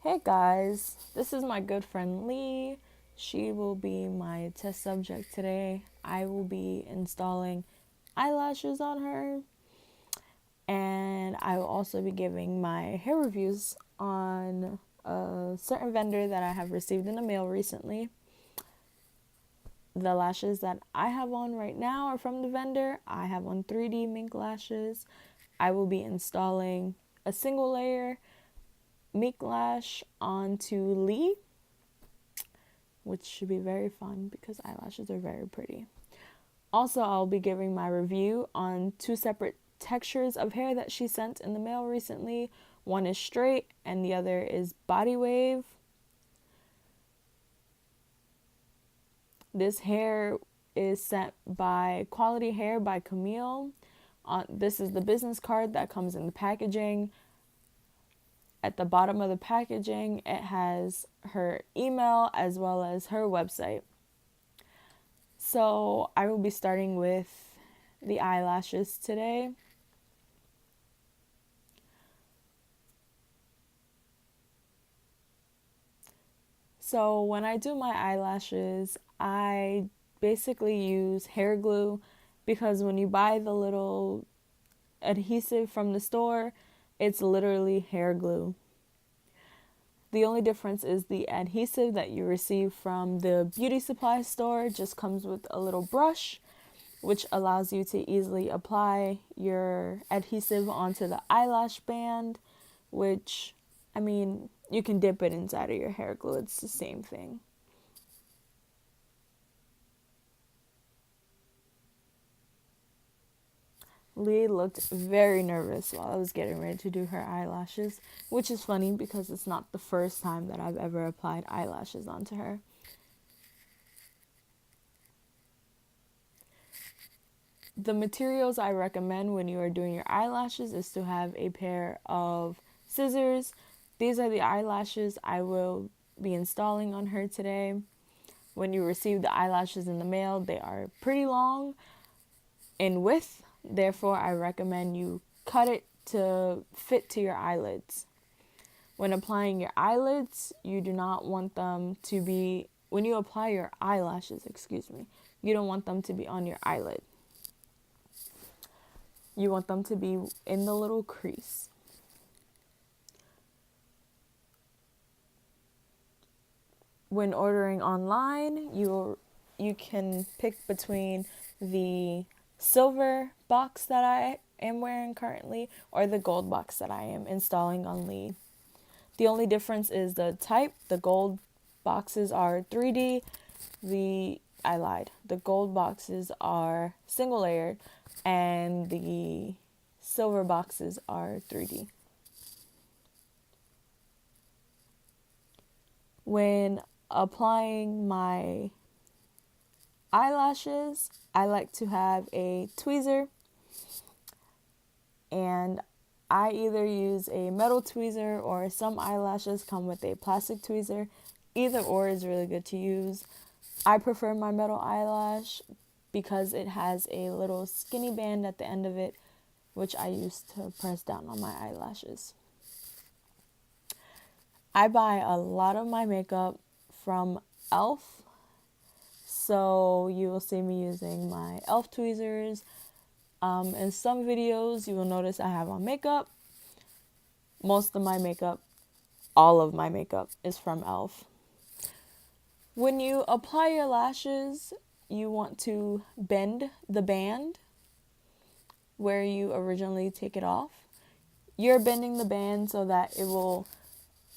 Hey guys, this is my good friend Lee. She will be my test subject today. I will be installing eyelashes on her, and I will also be giving my hair reviews on a certain vendor that I have received in the mail recently. The lashes that I have on right now are from the vendor. I have on 3D mink lashes. I will be installing a single layer mink lash onto Lee, which should be very fun because eyelashes are very pretty. Also, I'll be giving my review on two separate textures of hair that she sent in the mail recently. One is straight and the other is body wave. This hair is sent by Quality Hair by Camille. This is the business card that comes in the packaging. At the bottom of the packaging, it has her email as well as her website. So I will be starting with the eyelashes today. So when I do my eyelashes, I basically use hair glue because when you buy the little adhesive from the store, it's literally hair glue. The only difference is the adhesive that you receive from the beauty supply store just comes with a little brush, which allows you to easily apply your adhesive onto the eyelash band, which, I mean, you can dip it inside of your hair glue. It's the same thing. Lee looked very nervous while I was getting ready to do her eyelashes, which is funny because it's not the first time that I've ever applied eyelashes onto her. The materials I recommend when you are doing your eyelashes is to have a pair of scissors. These are the eyelashes I will be installing on her today. When you receive the eyelashes in the mail, they are pretty long in width. Therefore, I recommend you cut it to fit to your eyelids. When applying your eyelids, you do not want them to be, when you apply your eyelashes, you don't want them to be on your eyelid. You want them to be in the little crease. When ordering online, you can pick between the silver box that I am wearing currently or the gold box that I am installing on Lee. The only difference is the type. The gold boxes are 3D. I lied. The gold boxes are single layered and the silver boxes are 3D. When applying my eyelashes, I like to have a tweezer, and I either use a metal tweezer or some eyelashes come with a plastic tweezer. Either or is really good to use. I prefer my metal eyelash because it has a little skinny band at the end of it, which I use to press down on my eyelashes. I buy a lot of my makeup from e.l.f. So you will see me using my e.l.f. tweezers. In some videos, you will notice I have on makeup. Most of my makeup, all of my makeup, is from e.l.f. When you apply your lashes, you want to bend the band where you originally take it off. You're bending the band so that it will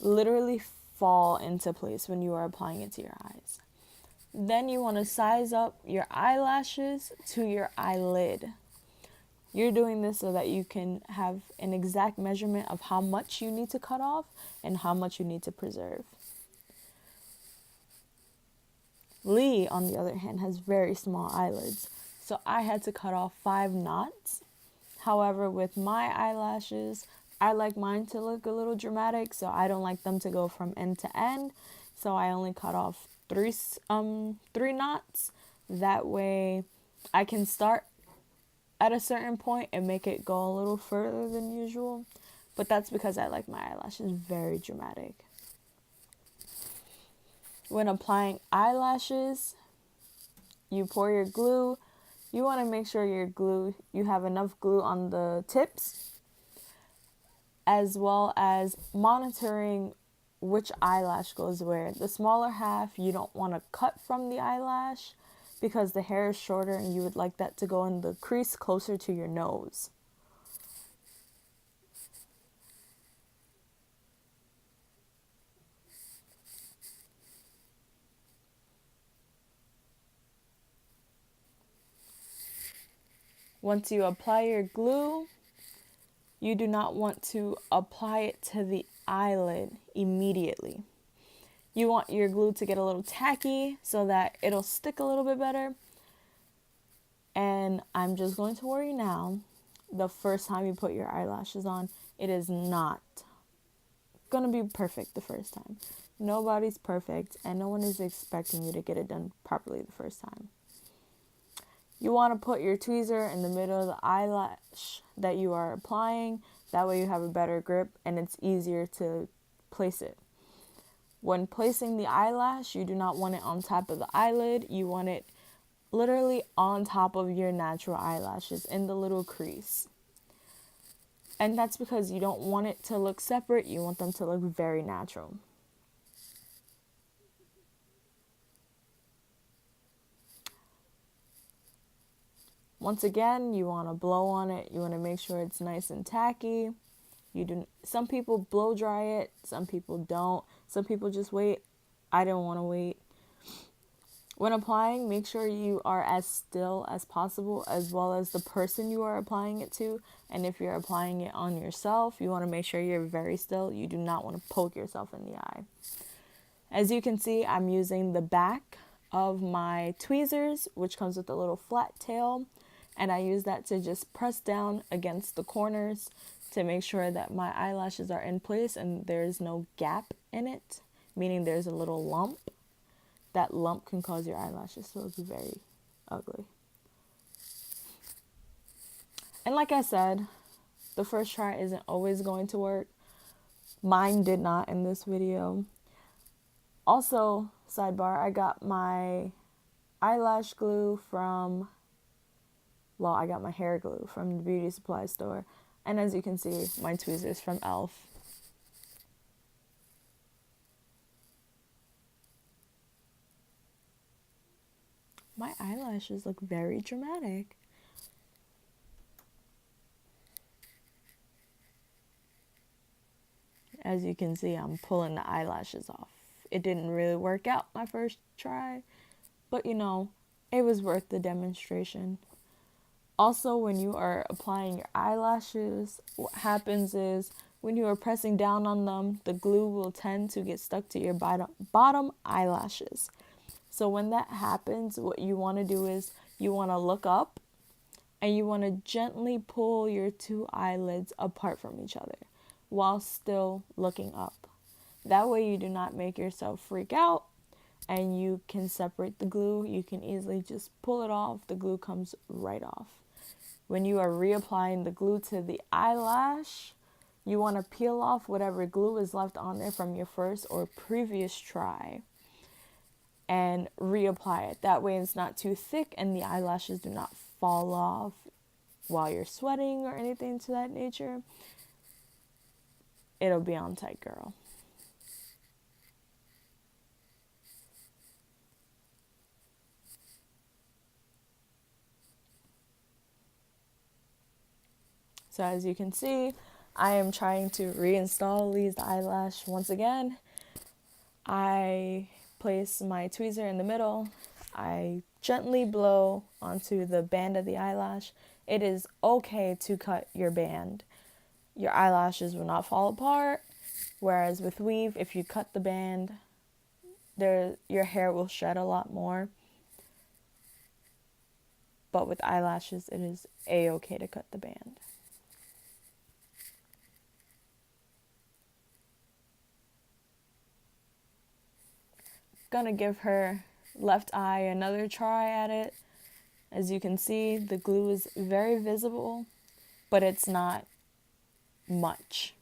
literally fall into place when you are applying it to your eyes. Then you want to size up your eyelashes to your eyelid. You're doing this so that you can have an exact measurement of how much you need to cut off and how much you need to preserve. Lee, on the other hand, has very small eyelids, so I had to cut off 5 knots. However, with my eyelashes, I like mine to look a little dramatic, so I don't like them to go from end to end. So I only cut off 3 knots. That way I can start at a certain point and make it go a little further than usual. But that's because I like my eyelashes very dramatic. When applying eyelashes, you pour your glue. You want to make sure you have enough glue on the tips, as well as monitoring which eyelash goes where. The smaller half you don't want to cut from the eyelash because the hair is shorter and you would like that to go in the crease closer to your nose. Once you apply your glue, you do not want to apply it to the eyelid immediately. You want your glue to get a little tacky so that it'll stick a little bit better. And I'm just going to warn you now, the first time you put your eyelashes on, it is not going to be perfect the first time. Nobody's perfect, and no one is expecting you to get it done properly the first time. You want to put your tweezer in the middle of the eyelash that you are applying. That way you have a better grip and it's easier to place it. When placing the eyelash, you do not want it on top of the eyelid. You want it literally on top of your natural eyelashes in the little crease. And that's because you don't want it to look separate. You want them to look very natural. Once again, you want to blow on it. You want to make sure it's nice and tacky. Some people blow dry it, some people don't. Some people just wait. I don't want to wait. When applying, make sure you are as still as possible, as well as the person you are applying it to. And if you're applying it on yourself, you want to make sure you're very still. You do not want to poke yourself in the eye. As you can see, I'm using the back of my tweezers, which comes with a little flat tail. And I use that to just press down against the corners to make sure that my eyelashes are in place and there's no gap in it, meaning there's a little lump. That lump can cause your eyelashes to look very ugly. And like I said, the first try isn't always going to work. Mine did not in this video. Also, sidebar, I got my eyelash glue I got my hair glue from the beauty supply store. And as you can see, my tweezers from e.l.f. My eyelashes look very dramatic. As you can see, I'm pulling the eyelashes off. It didn't really work out my first try, but it was worth the demonstration. Also, when you are applying your eyelashes, what happens is when you are pressing down on them, the glue will tend to get stuck to your bottom eyelashes. So when that happens, what you want to do is you want to look up and you want to gently pull your two eyelids apart from each other while still looking up. That way you do not make yourself freak out and you can separate the glue. You can easily just pull it off. The glue comes right off. When you are reapplying the glue to the eyelash, you want to peel off whatever glue is left on there from your first or previous try and reapply it. That way it's not too thick and the eyelashes do not fall off while you're sweating or anything to that nature. It'll be on tight, girl. So as you can see, I am trying to reinstall Lee's eyelash once again. I place my tweezer in the middle. I gently blow onto the band of the eyelash. It is okay to cut your band. Your eyelashes will not fall apart. Whereas with weave, if you cut the band, your hair will shed a lot more. But with eyelashes, it is a-okay to cut the band. Gonna give her left eye another try at it. As you can see, the glue is very visible, but it's not much.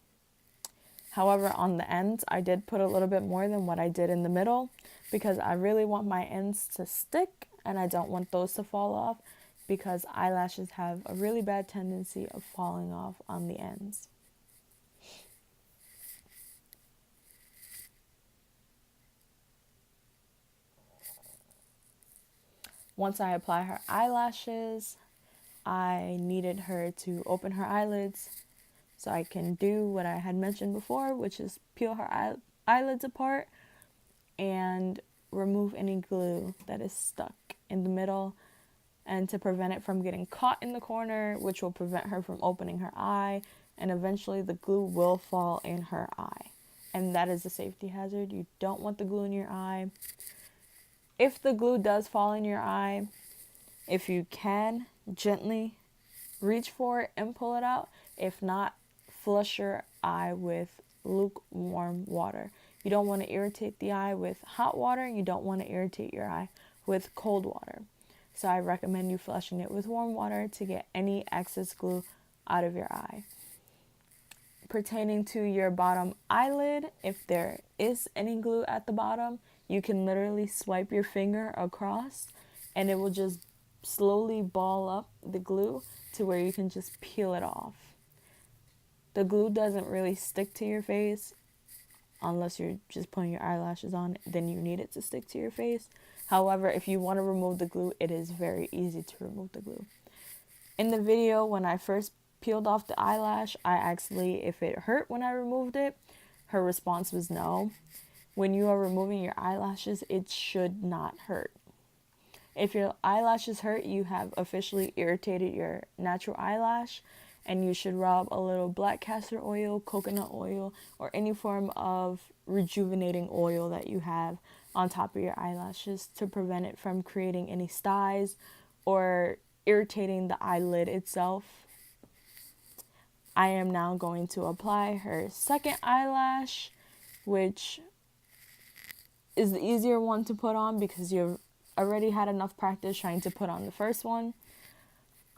However, on the ends, I did put a little bit more than what I did in the middle because I really want my ends to stick and I don't want those to fall off because eyelashes have a really bad tendency of falling off on the ends. Once I apply her eyelashes, I needed her to open her eyelids so I can do what I had mentioned before, which is peel her eyelids apart and remove any glue that is stuck in the middle, and to prevent it from getting caught in the corner, which will prevent her from opening her eye, and eventually the glue will fall in her eye. And that is a safety hazard. You don't want the glue in your eye. If the glue does fall in your eye, if you can, gently reach for it and pull it out. If not, flush your eye with lukewarm water. You don't want to irritate the eye with hot water. You don't want to irritate your eye with cold water. So I recommend you flushing it with warm water to get any excess glue out of your eye. Pertaining to your bottom eyelid, if there is any glue at the bottom, you can literally swipe your finger across and it will just slowly ball up the glue to where you can just peel it off. The glue doesn't really stick to your face unless you're just putting your eyelashes on, then you need it to stick to your face. However, if you want to remove the glue, it is very easy to remove the glue. In the video, when I first peeled off the eyelash, I actually, if it hurt when I removed it, her response was no. When you are removing your eyelashes, it should not hurt. If your eyelashes hurt, you have officially irritated your natural eyelash, and you should rub a little black castor oil, coconut oil, or any form of rejuvenating oil that you have on top of your eyelashes to prevent it from creating any styes or irritating the eyelid itself. I am now going to apply her second eyelash, which is the easier one to put on because you've already had enough practice trying to put on the first one.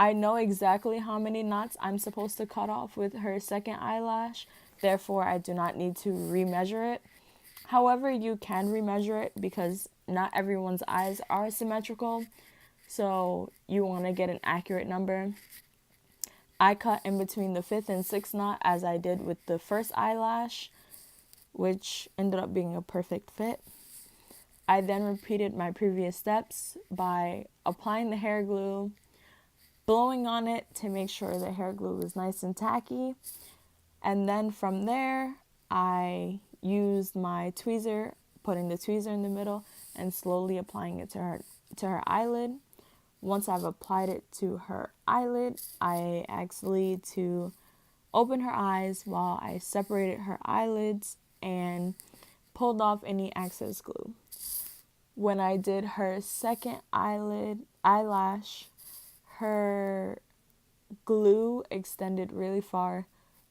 I know exactly how many knots I'm supposed to cut off with her second eyelash, therefore I do not need to remeasure it. However, you can remeasure it because not everyone's eyes are symmetrical, so you want to get an accurate number. I cut in between the 5th and 6th knot as I did with the first eyelash, which ended up being a perfect fit. I then repeated my previous steps by applying the hair glue, blowing on it to make sure the hair glue was nice and tacky, and then from there I used my tweezer, putting the tweezer in the middle and slowly applying it to her eyelid. Once I've applied it to her eyelid, I actually to open her eyes while I separated her eyelids and pulled off any excess glue. When I did her second eyelash, her glue extended really far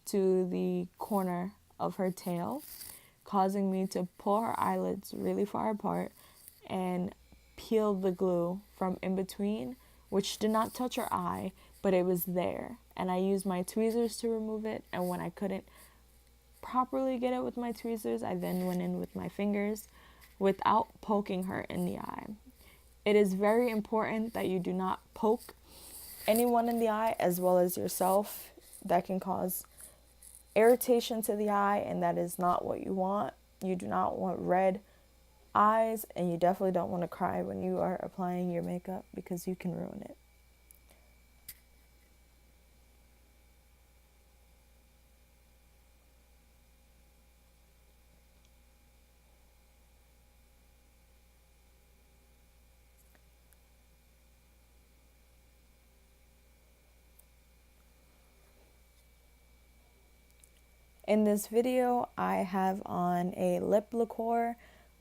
to the corner of her tail, causing me to pull her eyelids really far apart and peel the glue from in between, which did not touch her eye, but it was there. And I used my tweezers to remove it, and when I couldn't properly get it with my tweezers, I then went in with my fingers without poking her in the eye. It is very important that you do not poke anyone in the eye as well as yourself. That can cause irritation to the eye, and that is not what you want. You do not want red eyes, and you definitely don't want to cry when you are applying your makeup because you can ruin it. In this video, I have on a lip lacquer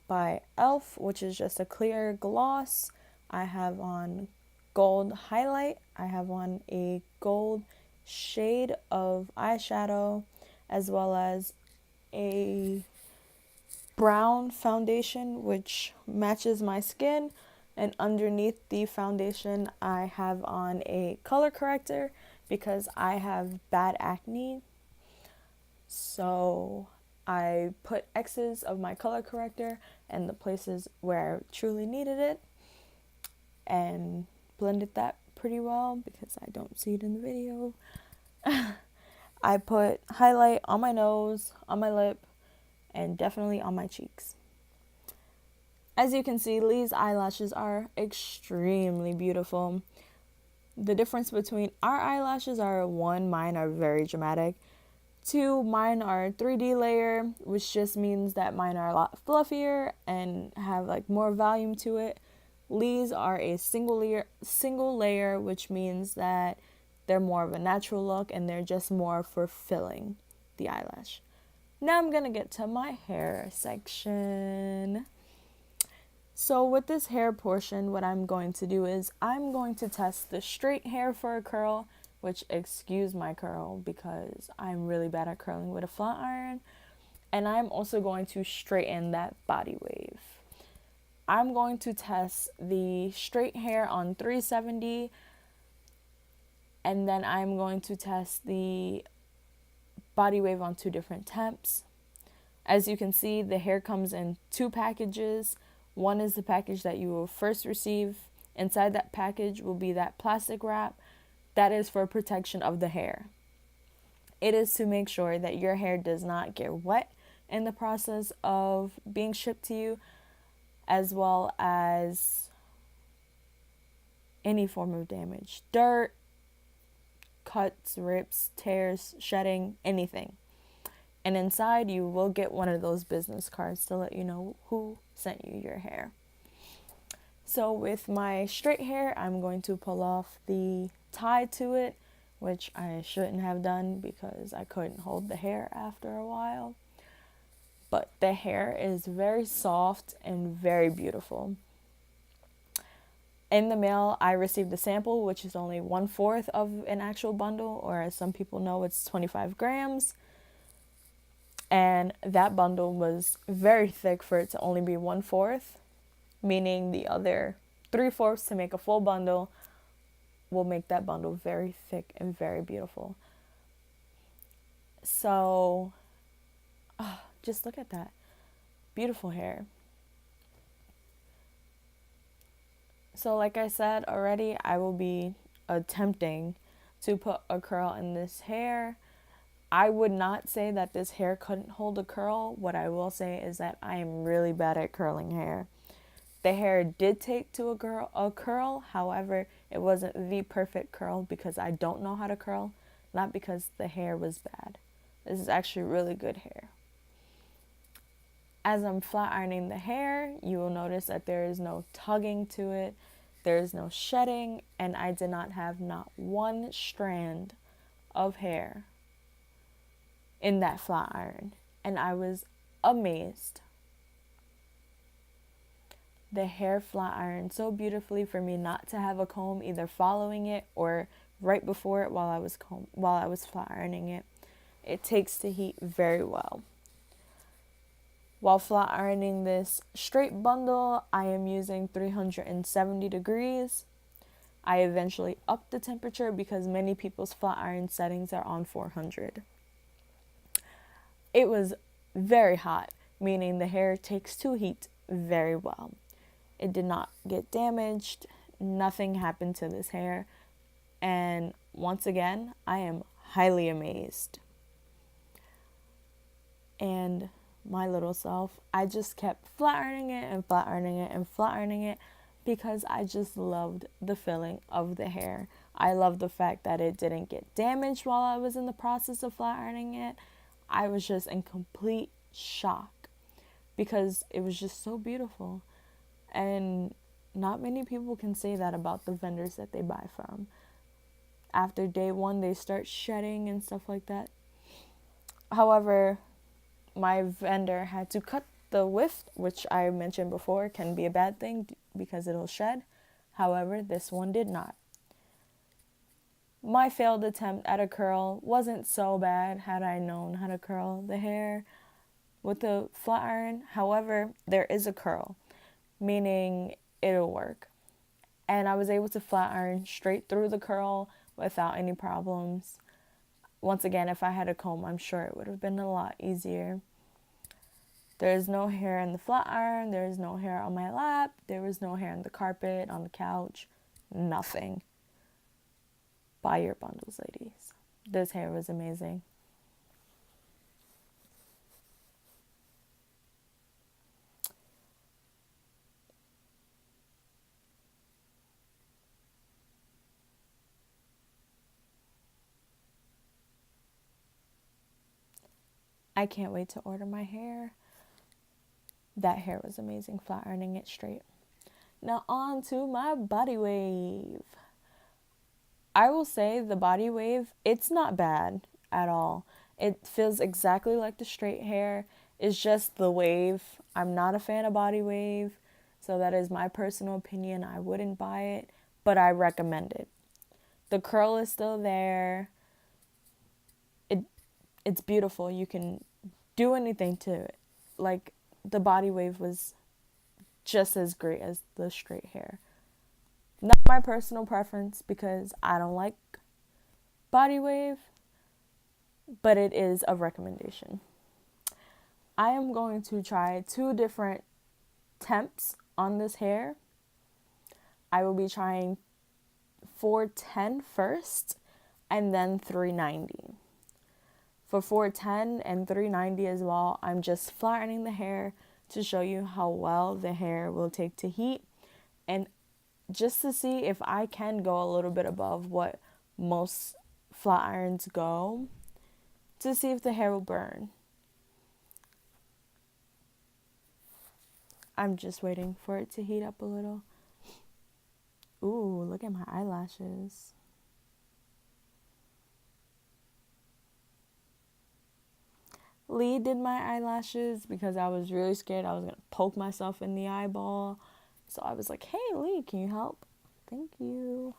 by e.l.f., which is just a clear gloss. I have on gold highlight. I have on a gold shade of eyeshadow, as well as a brown foundation, which matches my skin. And underneath the foundation, I have on a color corrector because I have bad acne. So I put X's of my color corrector in the places where I truly needed it and blended that pretty well because I don't see it in the video. I put highlight on my nose, on my lip, and definitely on my cheeks. As you can see, Lee's eyelashes are extremely beautiful. The difference between our eyelashes are, 1, mine are very dramatic. 2, mine are 3D layer, which just means that mine are a lot fluffier and have like more volume to it. Lee's are a single layer, which means that they're more of a natural look and they're just more for filling the eyelash. Now I'm gonna get to my hair section. So with this hair portion, what I'm going to do is I'm going to test the straight hair for a curl, which, excuse my curl because I'm really bad at curling with a flat iron. And I'm also going to straighten that body wave. I'm going to test the straight hair on 370, and then I'm going to test the body wave on 2 different temps. As you can see, the hair comes in 2 packages. One is the package that you will first receive. Inside that package will be that plastic wrap. That is for protection of the hair. It is to make sure that your hair does not get wet in the process of being shipped to you, as well as any form of damage. Dirt, cuts, rips, tears, shedding, anything. And inside you will get one of those business cards to let you know who sent you your hair. So with my straight hair, I'm going to pull off the tie to it, which I shouldn't have done because I couldn't hold the hair after a while. But the hair is very soft and very beautiful. In the mail, I received a sample, which is only 1/4 of an actual bundle, or as some people know, it's 25 grams. And that bundle was very thick for it to only be 1/4, meaning the other 3/4 to make a full bundle will make that bundle very thick and very beautiful. So, just look at that. Beautiful hair. So like I said already, I will be attempting to put a curl in this hair. I would not say that this hair couldn't hold a curl. What I will say is that I am really bad at curling hair. The hair did take to a curl, however, it wasn't the perfect curl because I don't know how to curl, not because the hair was bad. This is actually really good hair. As I'm flat ironing the hair, you will notice that there is no tugging to it, there is no shedding, and I did not have not one strand of hair in that flat iron, and I was amazed. The hair flat ironed so beautifully for me not to have a comb either following it or right before it while I was flat ironing it. It takes the heat very well. While flat ironing this straight bundle, I am using 370 degrees. I eventually upped the temperature because many people's flat iron settings are on 400. It was very hot, meaning the hair takes to heat very well. It did not get damaged. Nothing happened to this hair. And once again, I am highly amazed. And my little self, I just kept flat ironing it and flat ironing it and flat ironing it because I just loved the feeling of the hair. I loved the fact that it didn't get damaged while I was in the process of flat ironing it. I was just in complete shock because it was just so beautiful. And not many people can say that about the vendors that they buy from. After day 1, they start shedding and stuff like that. However, my vendor had to cut the width, which I mentioned before can be a bad thing because it'll shed. However, this one did not. My failed attempt at a curl wasn't so bad had I known how to curl the hair with a flat iron. However, there is a curl, meaning it'll work. And I was able to flat iron straight through the curl without any problems. Once again, if I had a comb, I'm sure it would have been a lot easier. There is no hair in the flat iron. There is no hair on my lap. There was no hair on the carpet, on the couch. Nothing. Buy your bundles, ladies. This hair was amazing. I can't wait to order my hair. That hair was amazing, flat ironing it straight. Now on to my body wave. I will say the body wave, it's not bad at all. It feels exactly like the straight hair. It's just the wave. I'm not a fan of body wave, so that is my personal opinion. I wouldn't buy it, but I recommend it. The curl is still there. It's beautiful. You can do anything to it. Like, the body wave was just as great as the straight hair. Not my personal preference because I don't like body wave, but it is a recommendation. I am going to try 2 different temps on this hair. I will be trying 410 first and then 390. For 410 and 390 as well, I'm just flattening the hair to show you how well the hair will take to heat, and just to see if I can go a little bit above what most flat irons go, to see if the hair will burn. I'm just waiting for it to heat up a little. Ooh, look at my eyelashes. Lee did my eyelashes because I was really scared I was going to poke myself in the eyeball. So I was like, hey, Lee, can you help? Thank you.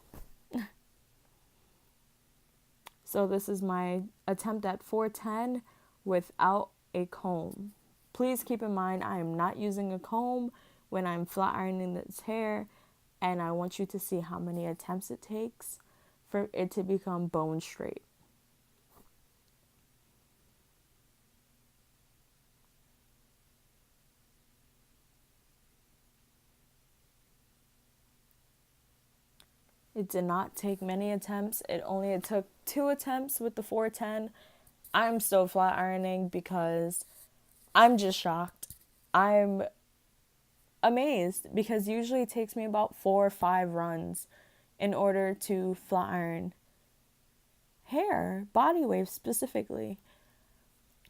So this is my attempt at 410 without a comb. Please keep in mind I am not using a comb when I'm flat ironing this hair, and I want you to see how many attempts it takes for it to become bone straight. It did not take many attempts. It only took 2 attempts with the 410. I'm still flat ironing because I'm just shocked. I'm amazed because usually it takes me about 4 or 5 runs in order to flat iron hair, body wave specifically.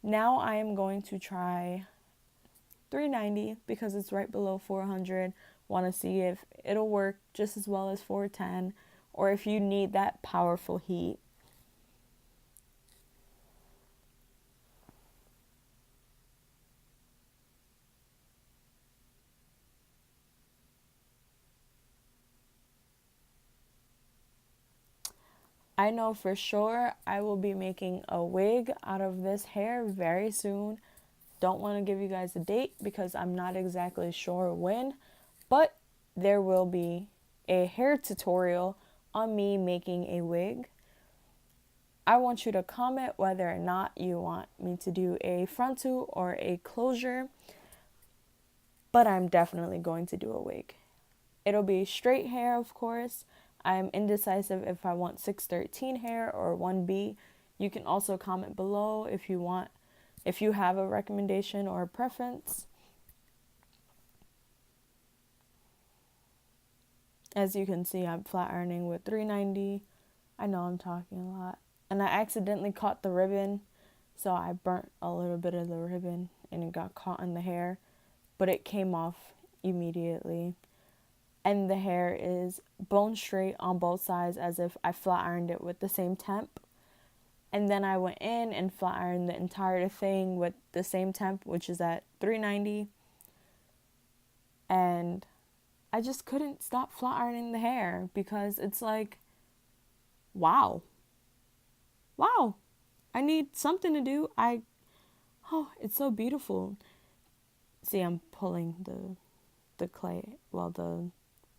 Now I am going to try 390 because it's right below 400. Want to see if it'll work just as well as 410 or if you need that powerful heat. I know for sure I will be making a wig out of this hair very soon. Don't want to give you guys a date because I'm not exactly sure when, but there will be a hair tutorial on me making a wig. I want you to comment whether or not you want me to do a frontal or a closure, but I'm definitely going to do a wig. It'll be straight hair, of course. I'm indecisive if I want 613 hair or 1B. You can also comment below if you have a recommendation or a preference. As you can see, I'm flat ironing with 390. I know I'm talking a lot. And I accidentally caught the ribbon, so I burnt a little bit of the ribbon and it got caught in the hair, but it came off immediately. And the hair is bone straight on both sides as if I flat ironed it with the same temp. And then I went in and flat ironed the entire thing with the same temp, which is at 390. And I just couldn't stop flat ironing the hair because it's like, wow, I need something to do. It's so beautiful. See, I'm pulling the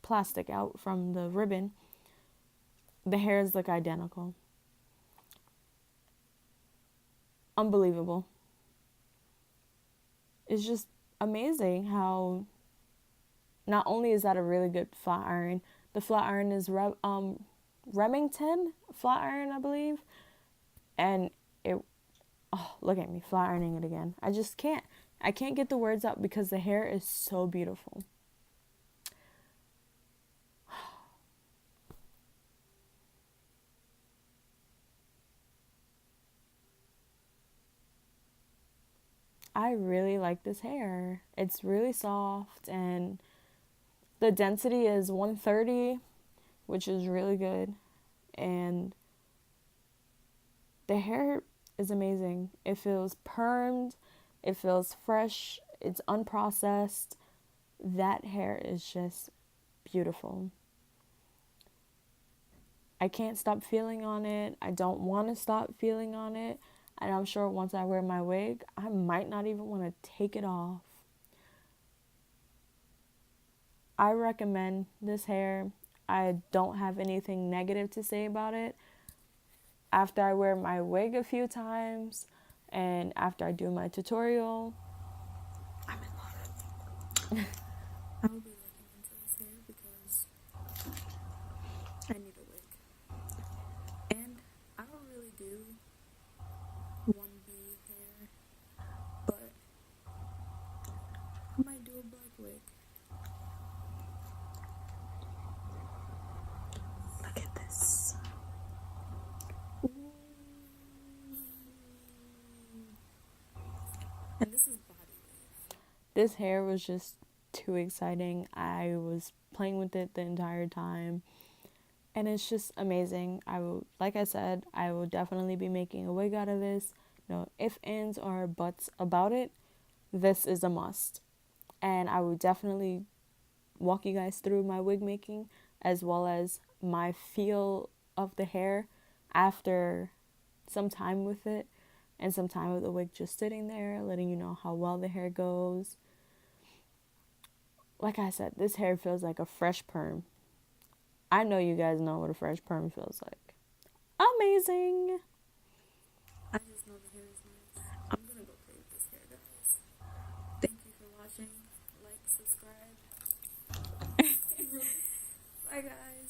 plastic out from the ribbon. The hairs look identical. Unbelievable. it's just amazing how not only is that a really good flat iron, the flat iron is Remington flat iron, I believe, and it, oh, look at me flat ironing it again. I can't get the words out because the hair is so beautiful. I really like this hair. It's really soft and the density is 130, which is really good. And the hair is amazing. It feels permed, it feels fresh, it's unprocessed. That hair is just beautiful. I can't stop feeling on it. I don't want to stop feeling on it. And I'm sure once I wear my wig, I might not even want to take it off. I recommend this hair. I don't have anything negative to say about it. After I wear my wig a few times and after I do my tutorial, I'm in love. I will be looking into this hair because I need a wig. And I don't really do 1B hair, but I might do a black wig. Look at this. Ooh. And this is body wave. This hair was just too exciting. I was playing with it the entire time. And it's just amazing. Like I said, I will definitely be making a wig out of this. No ifs, ands, or buts about it. This is a must. And I will definitely walk you guys through my wig making as well as my feel of the hair after some time with it and some time with the wig just sitting there, letting you know how well the hair goes. Like I said, this hair feels like a fresh perm. I know you guys know what a fresh perm feels like. Amazing! I just know the hair is nice. I'm gonna go play with this hair, guys. Thank you for watching. Like, subscribe. Bye, guys.